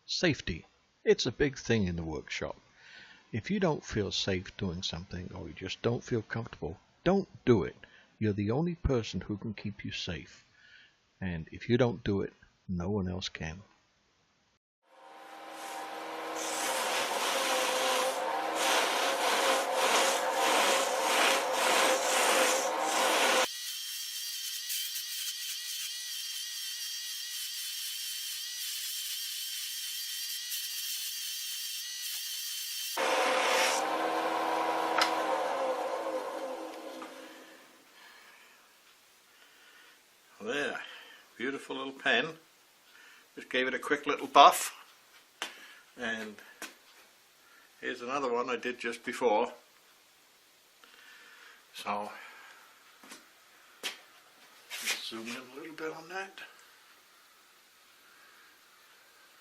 Safety. It's a big thing in the workshop. If you don't feel safe doing something, or you just don't feel comfortable, don't do it. You're the only person who can keep you safe. And if you don't do it, no one else can. There, beautiful little pen. Just gave it a quick little buff, and here's another one I did just before. So let's zoom in a little bit on that.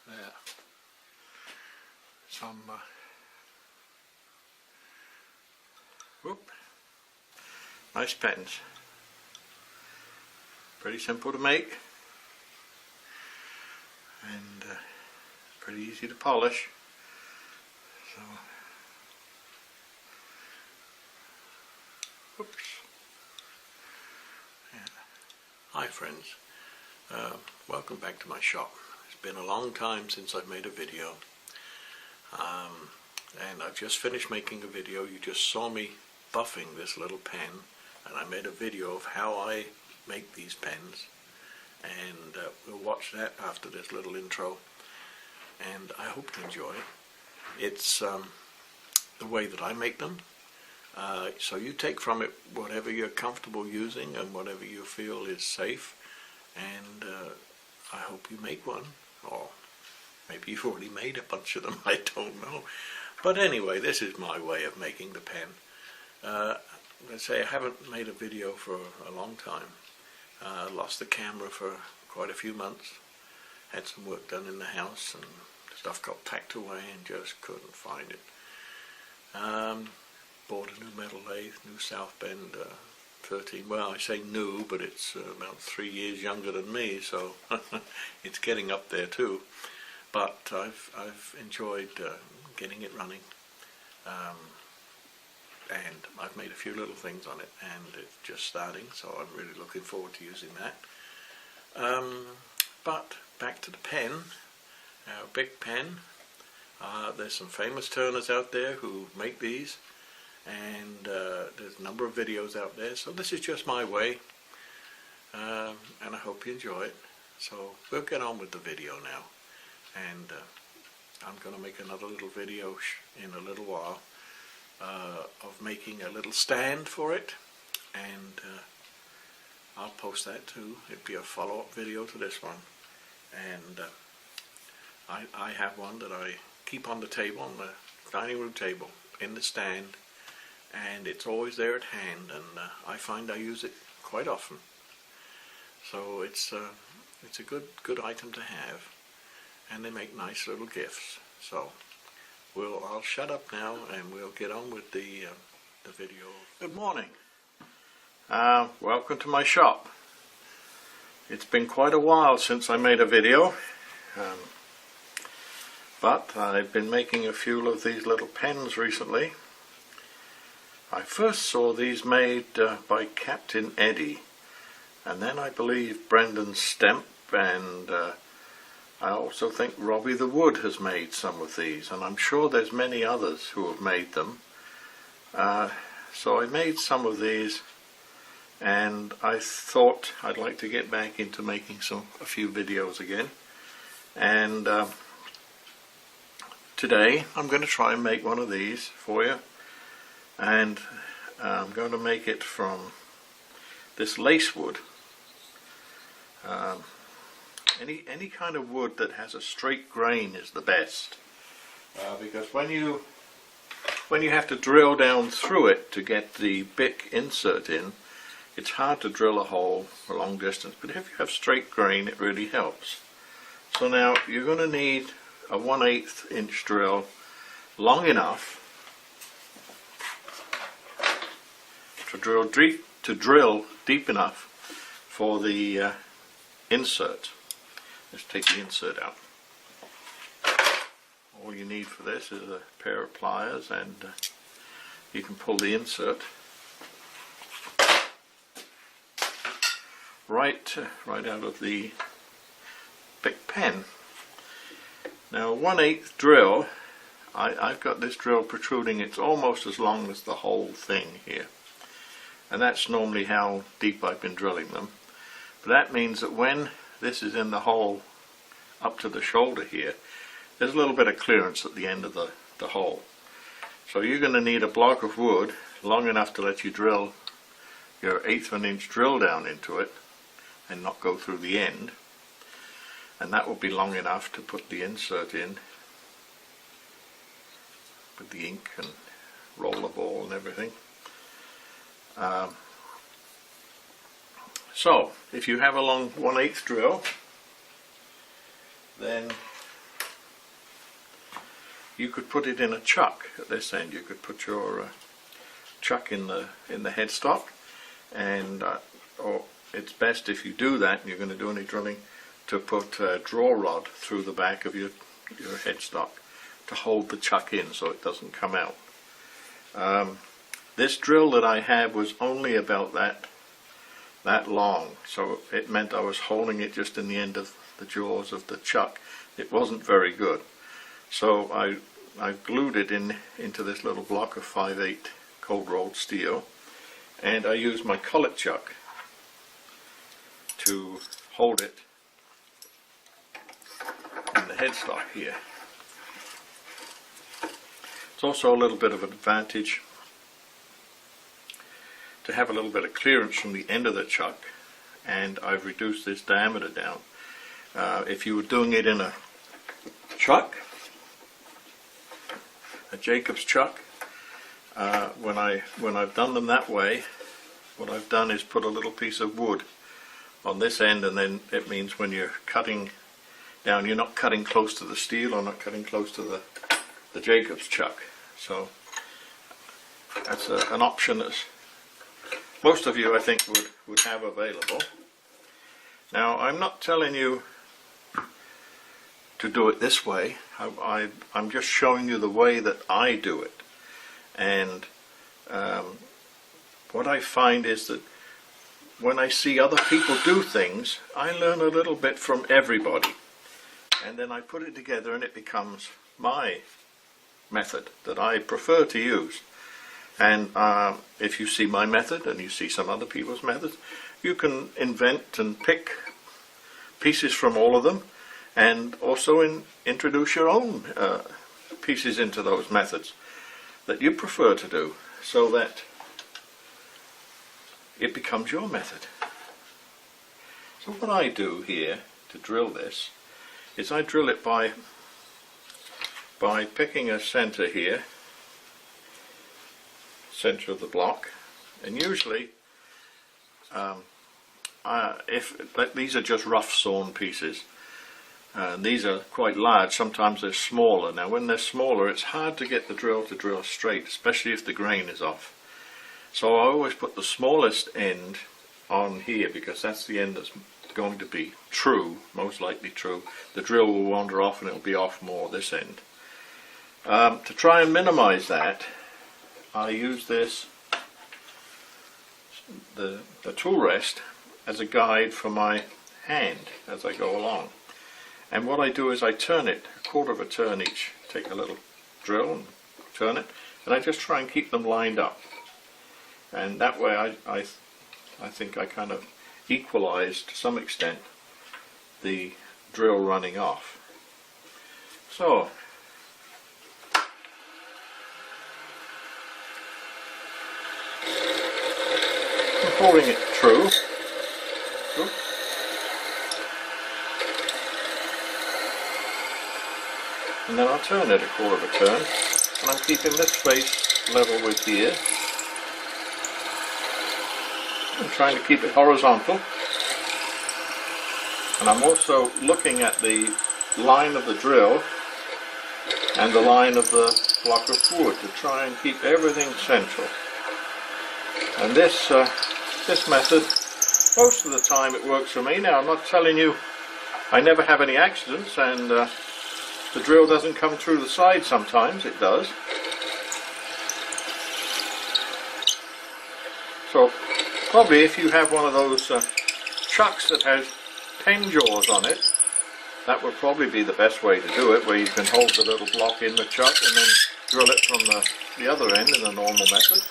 There, some nice pens. Pretty simple to make, and pretty easy to polish. So, oops. Yeah. Hi friends, welcome back to my shop. It's been a long time since I've made a video, and I've just finished making a video. You just saw me buffing this little pen, and I made a video of how I make these pens, and we'll watch that after this little intro, and I hope you enjoy it. It's the way that I make them, so you take from it whatever you're comfortable using and whatever you feel is safe, and I hope you make one, or maybe you've already made a bunch of them, I don't know. But anyway, this is my way of making the pen. Let's say I haven't made a video for a long time. Lost the camera for quite a few months, had some work done in the house, and stuff got packed away and just couldn't find it. Bought a new metal lathe, new South Bend 13, well I say new, but it's about 3 years younger than me, so it's getting up there too. But I've enjoyed getting it running. And I've made a few little things on it, and it's just starting, so I'm really looking forward to using that. But back to the pen, our big pen. There's some famous turners out there who make these, and there's a number of videos out there, so this is just my way, and I hope you enjoy it. So we'll get on with the video now, and I'm going to make another little video in a little while of making a little stand for it, and I'll post that too. It'll be a follow-up video to this one, and I have one that I keep on the table, on the dining room table, in the stand, and it's always there at hand, and I find I use it quite often. So it's a good item to have, and they make nice little gifts. So I'll shut up now, and we'll get on with the video. Good morning. Welcome to my shop. It's been quite a while since I made a video, but I've been making a few of these little pens recently. I first saw these made by Captain Eddie, and then I believe Brendan Stemp, and I also think Robbie the Wood has made some of these, and I'm sure there's many others who have made them. So I made some of these, and I thought I'd like to get back into making a few videos again. And today I'm going to try and make one of these for you, and I'm going to make it from this lace wood. Any kind of wood that has a straight grain is the best, because when you have to drill down through it to get the Bic insert in, it's hard to drill a hole a long distance, but if you have straight grain it really helps. So now you're going to need a 1/8 inch drill, long enough to drill deep enough for the insert. Let's take the insert out. all you need for this is a pair of pliers, and you can pull the insert right out of the Bic pen. Now, a 1/8 drill, I've got this drill protruding. It's almost as long as the whole thing here, and that's normally how deep I've been drilling them. But that means that when this is in the hole up to the shoulder here, there's a little bit of clearance at the end of the hole. So you're going to need a block of wood long enough to let you drill your 1/8 of an inch drill down into it and not go through the end, and that will be long enough to put the insert in with the ink and roller ball and everything. So if you have a long 1/8 drill, then you could put it in a chuck at this end. You could put your chuck in the headstock, and or it's best if you do that, and you're going to do any drilling, to put a draw rod through the back of your headstock to hold the chuck in so it doesn't come out. This drill that I had was only about that long, so it meant I was holding it just in the end of the jaws of the chuck. It wasn't very good. So I glued it into this little block of 5/8 cold rolled steel, and I used my collet chuck to hold it in the headstock here. It's also a little bit of an advantage to have a little bit of clearance from the end of the chuck, and I've reduced this diameter down. If you were doing it in a chuck, a Jacob's chuck, when I've done them that way, what I've done is put a little piece of wood on this end, and then it means when you're cutting down, you're not cutting close to the steel or not cutting close to the Jacob's chuck. So that's an option that most of you, I think, would have available. Now, I'm not telling you to do it this way. I'm just showing you the way that I do it. And what I find is that when I see other people do things, I learn a little bit from everybody. And then I put it together and it becomes my method that I prefer to use. And if you see my method and you see some other people's methods, you can invent and pick pieces from all of them, and also introduce your own pieces into those methods that you prefer to do, so that it becomes your method. So what I do here to drill this is I drill it by picking a center here, center of the block, and usually these are just rough sawn pieces, and these are quite large. Sometimes they're smaller. Now when they're smaller, it's hard to get the drill to drill straight, especially if the grain is off. So I always put the smallest end on here, because that's the end that's going to be true, most likely true. The drill will wander off and it'll be off more this end. To try and minimize that, I use this, the tool rest, as a guide for my hand as I go along. And what I do is I turn it a quarter of a turn each. Take a little drill and turn it, and I just try and keep them lined up. And that way I think I kind of equalize to some extent the drill running off. So I'm holding it true. And then I'll turn it a quarter of a turn, and I'm keeping this face level with here. I'm trying to keep it horizontal, and I'm also looking at the line of the drill and the line of the block of wood to try and keep everything central. And this method, most of the time it works for me. Now, I'm not telling you I never have any accidents, and the drill doesn't come through the side sometimes, it does. So probably if you have one of those chucks that has pen jaws on it, that would probably be the best way to do it, where you can hold the little block in the chuck and then drill it from the other end in the normal method.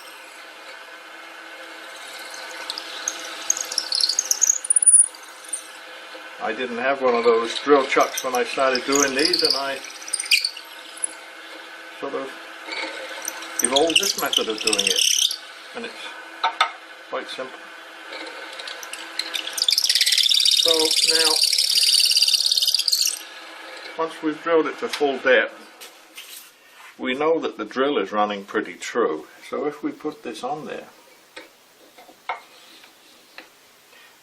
I didn't have one of those drill chucks when I started doing these, and I sort of evolved this method of doing it, and it's quite simple. So now, once we've drilled it to full depth, we know that the drill is running pretty true. So if we put this on there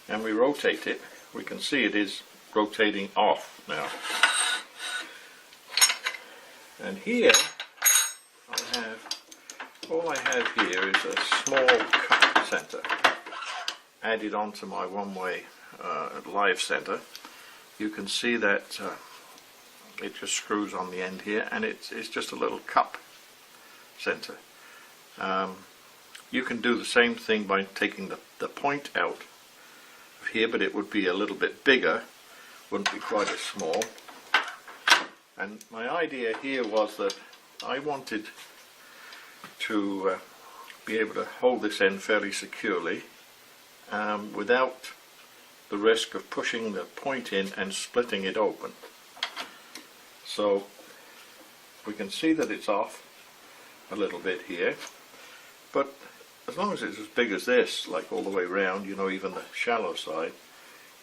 and we rotate it, we can see it is rotating off now. And here all I have here is a small cup center added onto my one-way live center. You can see that it just screws on the end here, and it's just a little cup center. You can do the same thing by taking the point out of here, but it would be a little bit bigger, wouldn't be quite as small. And my idea here was that I wanted to be able to hold this end fairly securely without the risk of pushing the point in and splitting it open. So we can see that it's off a little bit here, but as long as it's as big as this, like all the way around, you know, even the shallow side,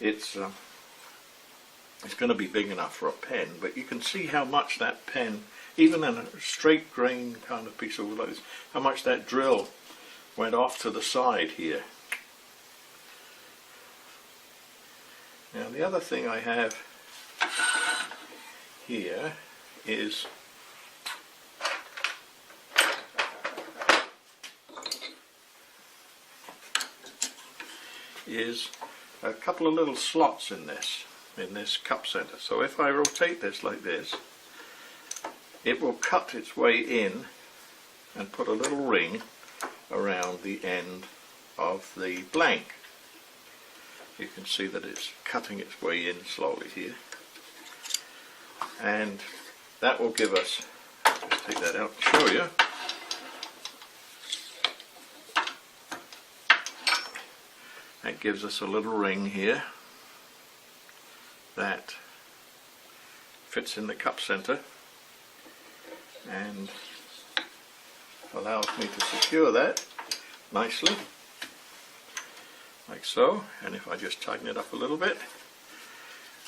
it's going to be big enough for a pen. But you can see how much that pen, even in a straight grain kind of piece of wood like this, how much that drill went off to the side here. Now the other thing I have here is a couple of little slots in this cup center. So if I rotate this like this, it will cut its way in and put a little ring around the end of the blank. You can see that it's cutting its way in slowly here, and that will give us, just take that out and show you, that gives us a little ring here that fits in the cup center and allows me to secure that nicely, like so. And if I just tighten it up a little bit,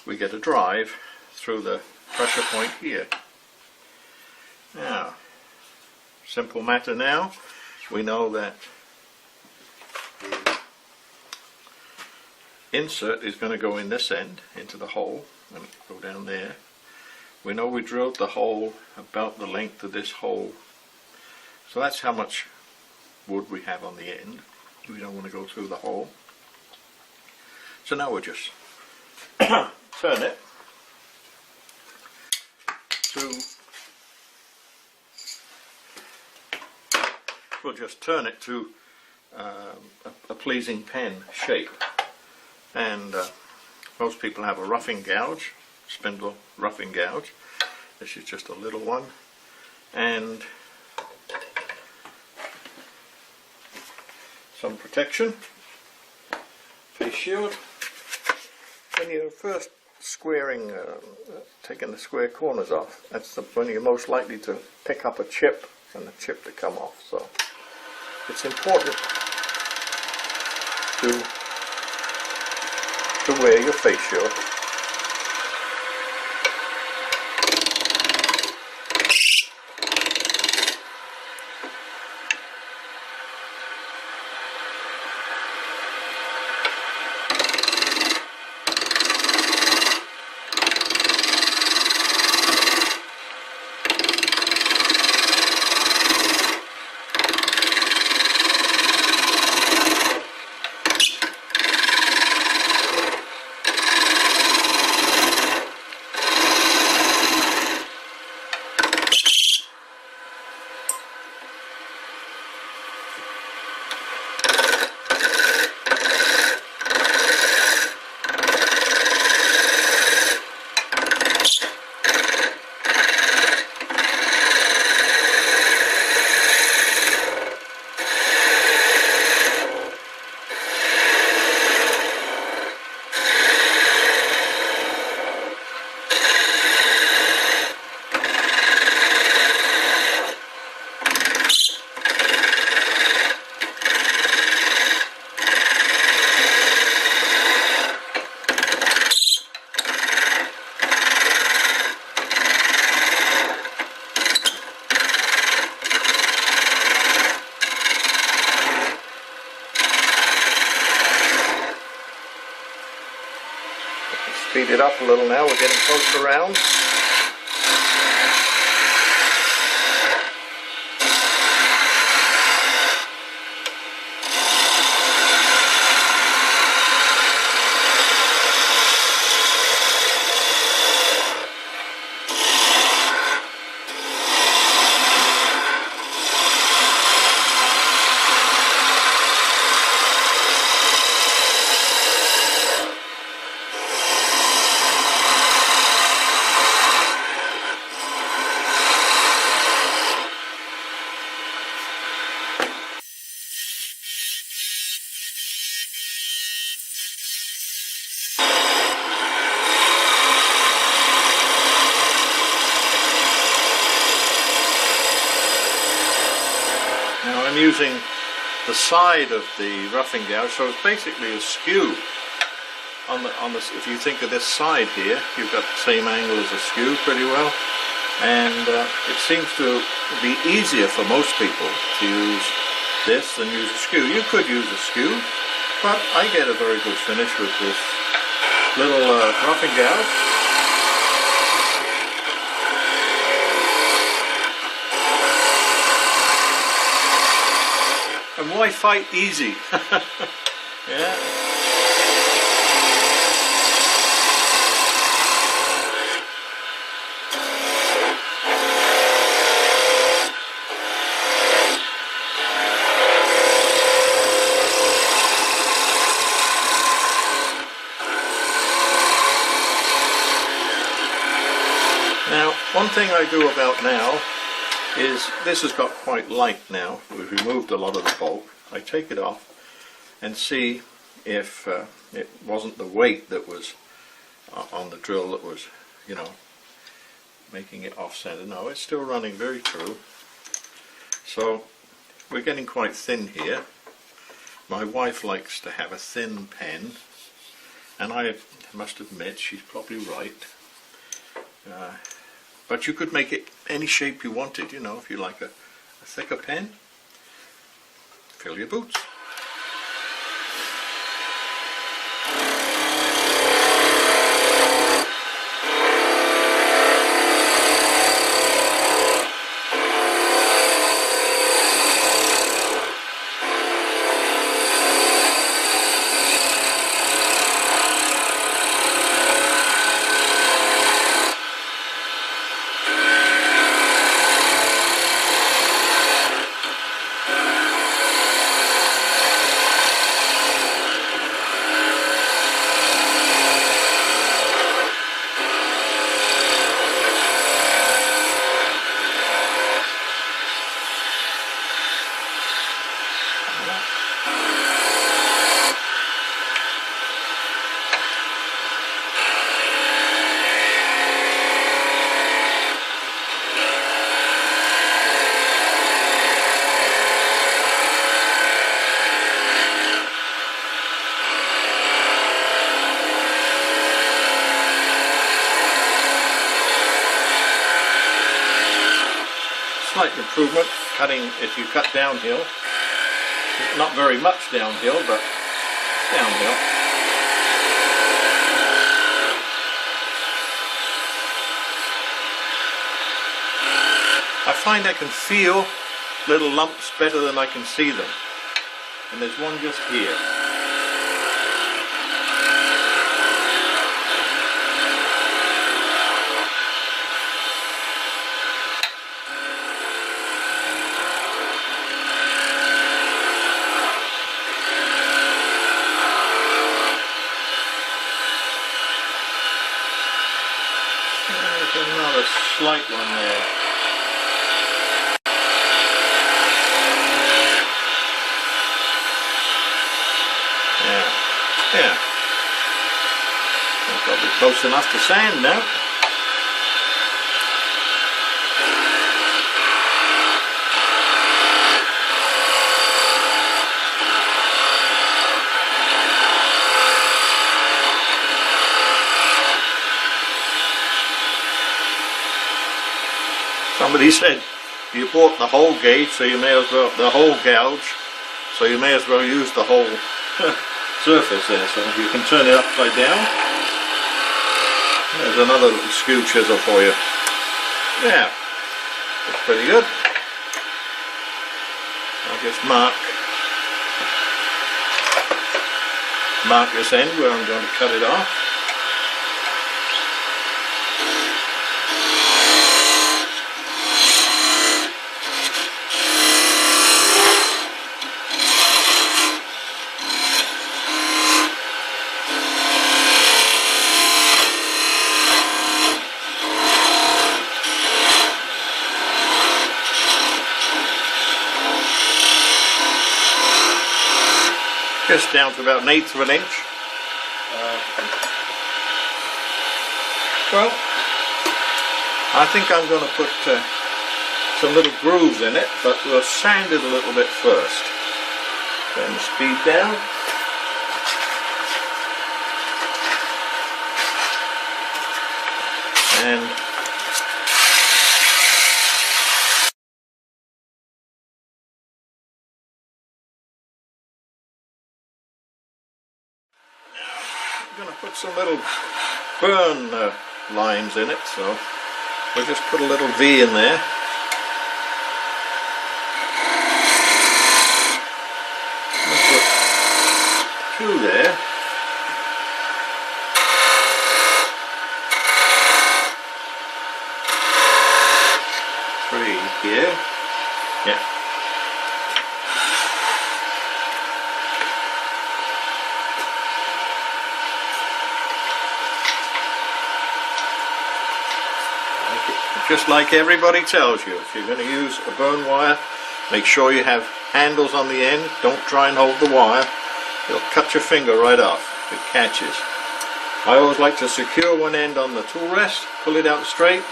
we get a drive through the pressure point here. Now, simple matter now, we know that the insert is going to go in this end into the hole and go down there. We know we drilled the hole about the length of this hole, so that's how much wood we have on the end. We don't want to go through the hole. So now we'll just turn it to a pleasing pen shape. And most people have a roughing gouge, spindle roughing gouge. This is just a little one, and some protection, face shield. When you're first squaring, taking the square corners off, that's when you're most likely to pick up a chip and the chip to come off. So it's important to wear your face shield. speed it up a little now. We're getting close to round. Now I'm using the side of the roughing gouge, so it's basically a skew. If you think of this side here, you've got the same angle as a skew pretty well, and it seems to be easier for most people to use this than use a skew. You could use a skew, but I get a very good finish with this little roughing gouge. And why fight easy? Yeah. Now, one thing I do about now is this has got quite light now. We've removed a lot of the bulk. I take it off and see if it wasn't the weight that was on the drill that was, you know, making it off-center. No, it's still running very true. So we're getting quite thin here. My wife likes to have a thin pen, and I must admit she's probably right. But you could make it any shape you wanted, you know, if you like a thicker pen. Fill your boots. Slight improvement, cutting if you cut downhill. Not very much downhill, but downhill. I find I can feel little lumps better than I can see them. And there's one just here. Another slight one there. Yeah. That's probably close enough to sand now. Somebody said you bought the whole gauge, so you may as well, the whole gouge, so you may as well use the whole surface there. So you can turn it upside down. There's another little skew chisel for you. Yeah, that's pretty good. I'll just mark this end where I'm going to cut it off. Just down to about 1/8 of an inch. Well, I think I'm going to put some little grooves in it, but we'll sand it a little bit first. Turn the speed down. And I'm going to put some little burn lines in it, so we'll just put a little V in there. We'll put 2 there. 3 here. Yeah. Just like everybody tells you, if you're going to use a burn wire, make sure you have handles on the end. Don't try and hold the wire. It'll cut your finger right off if it catches. I always like to secure one end on the tool rest, pull it out straight,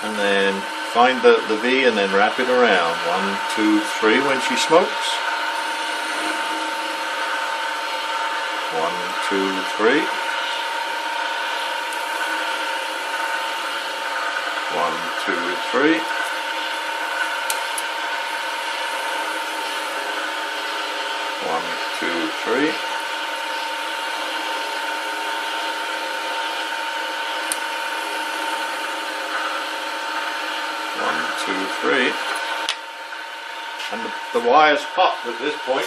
and then find the V and then wrap it around. 1, 2, 3 when she smokes. 1, 2, 3. 1, 2, 3. 1, 2, 3. 1, 2, 3. And the wire's hot at this point,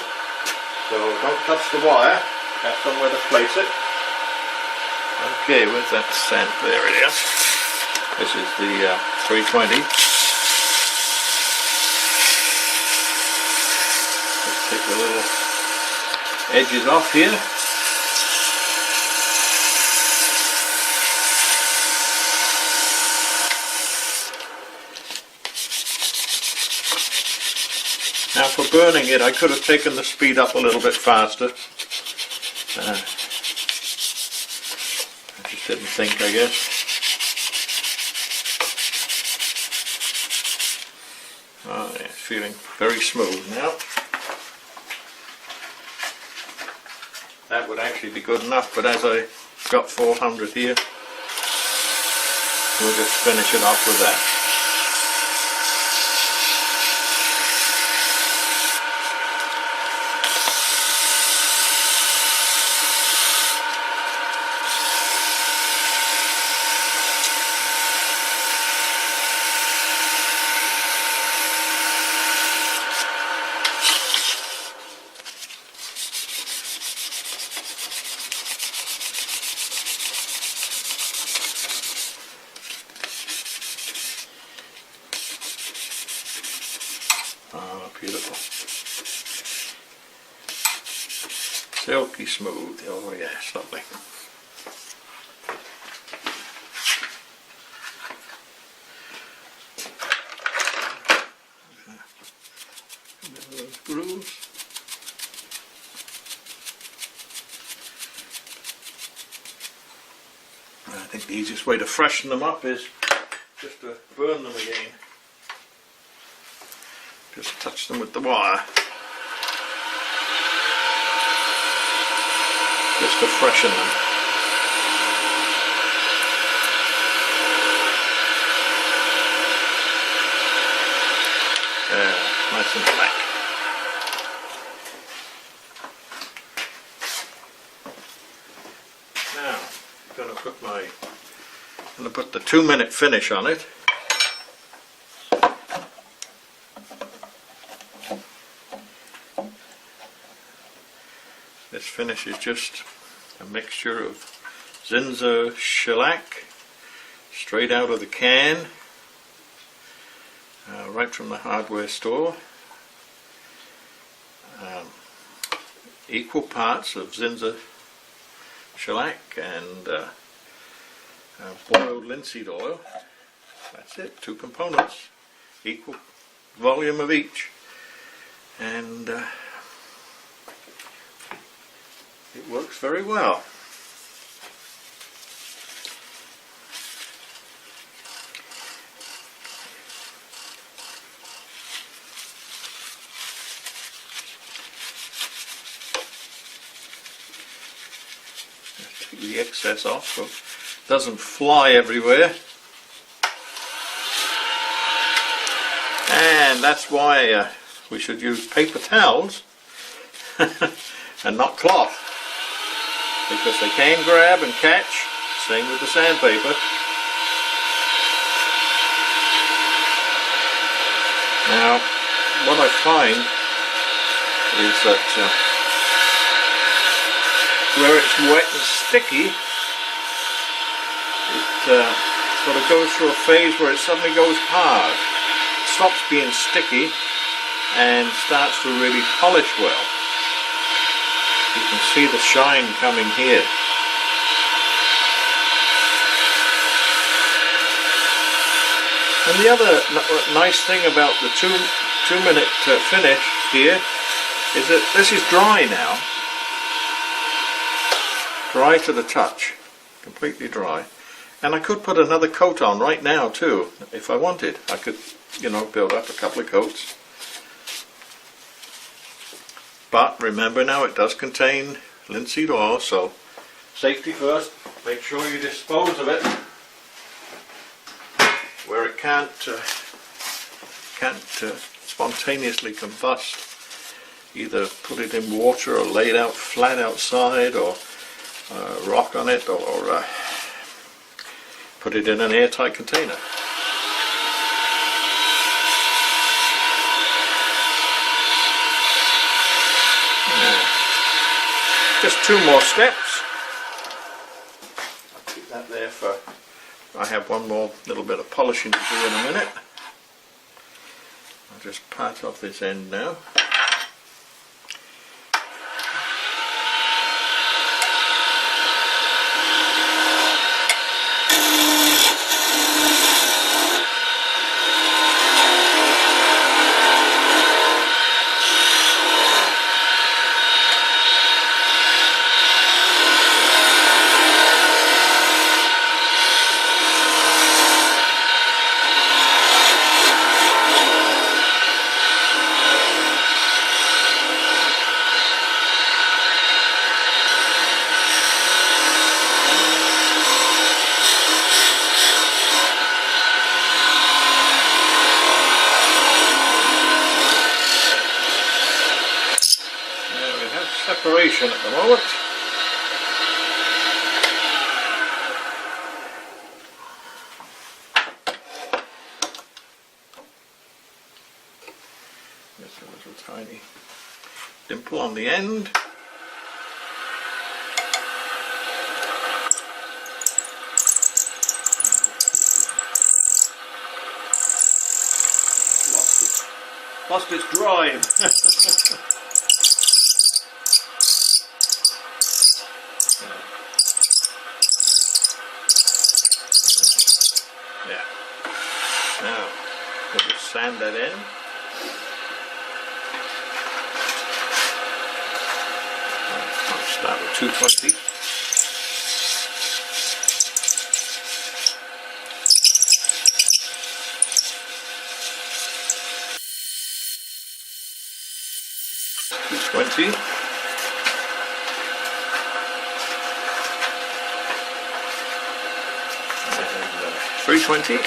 so don't touch the wire. Have somewhere to place it. Okay, where's that sand? There it is. This is the 320. Let's take the little edges off here. Now for burning it, I could have taken the speed up a little bit faster. I just didn't think, I guess. Oh, yeah, it's feeling very smooth now. That would actually be good enough, but as I got 400 here, we'll just finish it off with that. Oh, beautiful. Silky smooth. Oh yeah, it's lovely. Those grooves. I think the easiest way to freshen them up is just to burn them again. Just touch them with the wire. Just to freshen them. Nice and black. Now, I'm going to put my put the 2-minute finish on it. This finish is just a mixture of Zinsser shellac, straight out of the can, right from the hardware store. Equal parts of Zinsser shellac and boiled linseed oil. That's it, 2 components, equal volume of each, and it works very well. Take the excess off so it doesn't fly everywhere. And that's why we should use paper towels and not cloth, because they can grab and catch. Same with the sandpaper. Now, what I find is that where it's wet and sticky, it sort of goes through a phase where it suddenly goes hard, stops being sticky, and starts to really polish well. You can see the shine coming here. And the other nice thing about the 2-minute finish here is that this is dry now. Dry to the touch, completely dry. And I could put another coat on right now too, if I wanted. I could, you know, build up a couple of coats. But remember now, it does contain linseed oil, so safety first. Make sure you dispose of it where it can't spontaneously combust. Either put it in water or lay it out flat outside, or rock on it, or put it in an airtight container. Just 2 more steps. I'll keep that there for, I have one more little bit of polishing to do in a minute. I'll just part off this end now. Separation at the moment. There's a little tiny dimple on the end. Lost its drive. Yeah. Now, we'll just sand that in. I'll start with 220. $220. $320,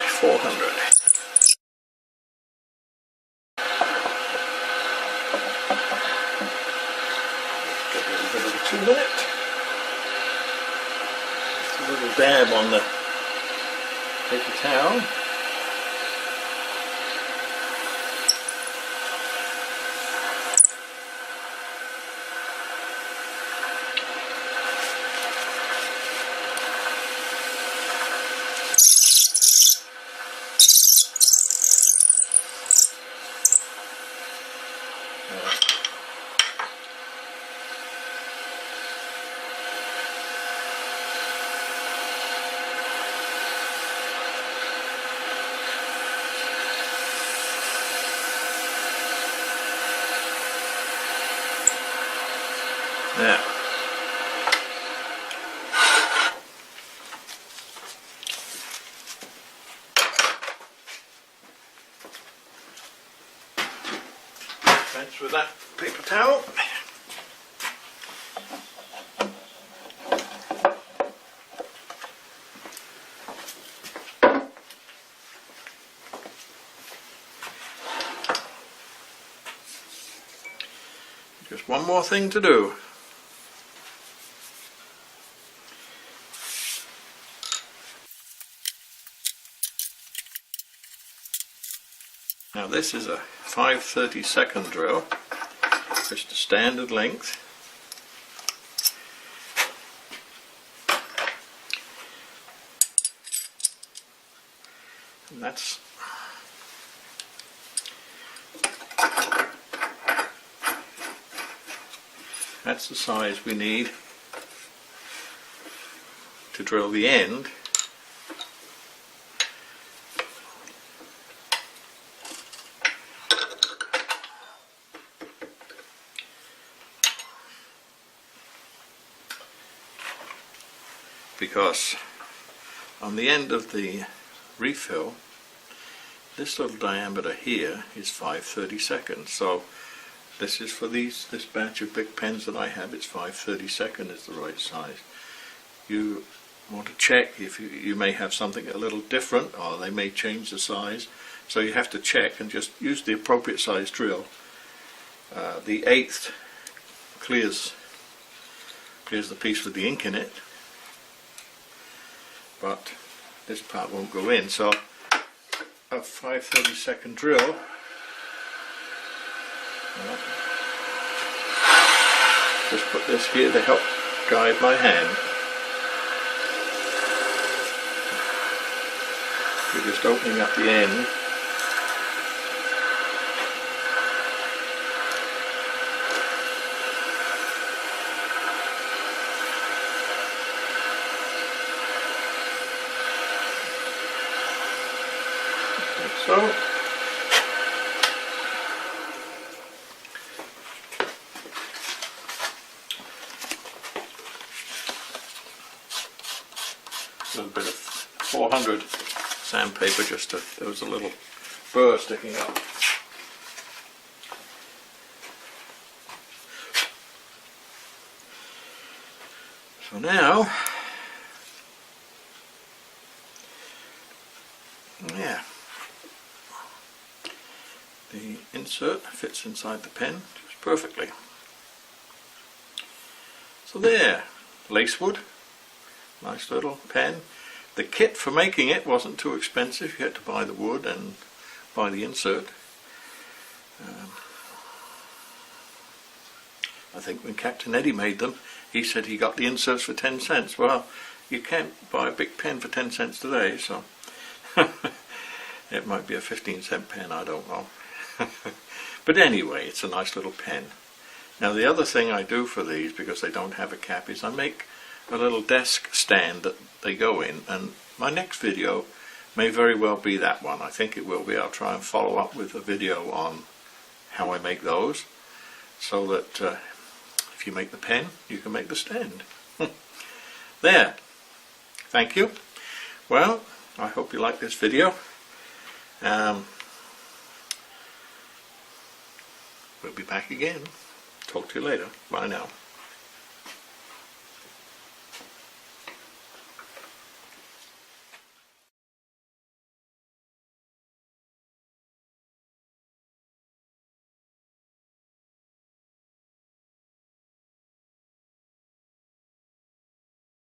$400. Get a little bit of a 2-minute. a little dab on the paper towel. Now, rinse with that paper towel. Just one more thing to do. Now this is a 5/32 drill, just a standard length. And that's the size we need to drill the end. Because on the end of the refill, this little diameter here is 5/32. So this is for this batch of big pens that I have. It's 5/32 is the right size. You want to check if you may have something a little different, or they may change the size. So you have to check and just use the appropriate size drill. The 1/8 clears the piece with the ink in it, but this part won't go in. So a 5/32 drill. Just put this here to help guide my hand. We're just opening up the end. Like so. A little bit of 400 sandpaper, just there was a little burr sticking up. So now, yeah, the insert fits inside the pen just perfectly. So there, lacewood. Nice little pen. The kit for making it wasn't too expensive. You had to buy the wood and buy the insert. I think when Captain Eddie made them, he said he got the inserts for 10 cents. Well, you can't buy a big pen for 10 cents today, so it might be a 15-cent pen, I don't know. But anyway, it's a nice little pen. Now the other thing I do for these, because they don't have a cap, is I make a little desk stand that they go in, and my next video may very well be that one. I think it will be. I'll try and follow up with a video on how I make those, so that if you make the pen, you can make the stand. There. Thank you. Well, I hope you like this video. We'll be back again. Talk to you later. Bye now.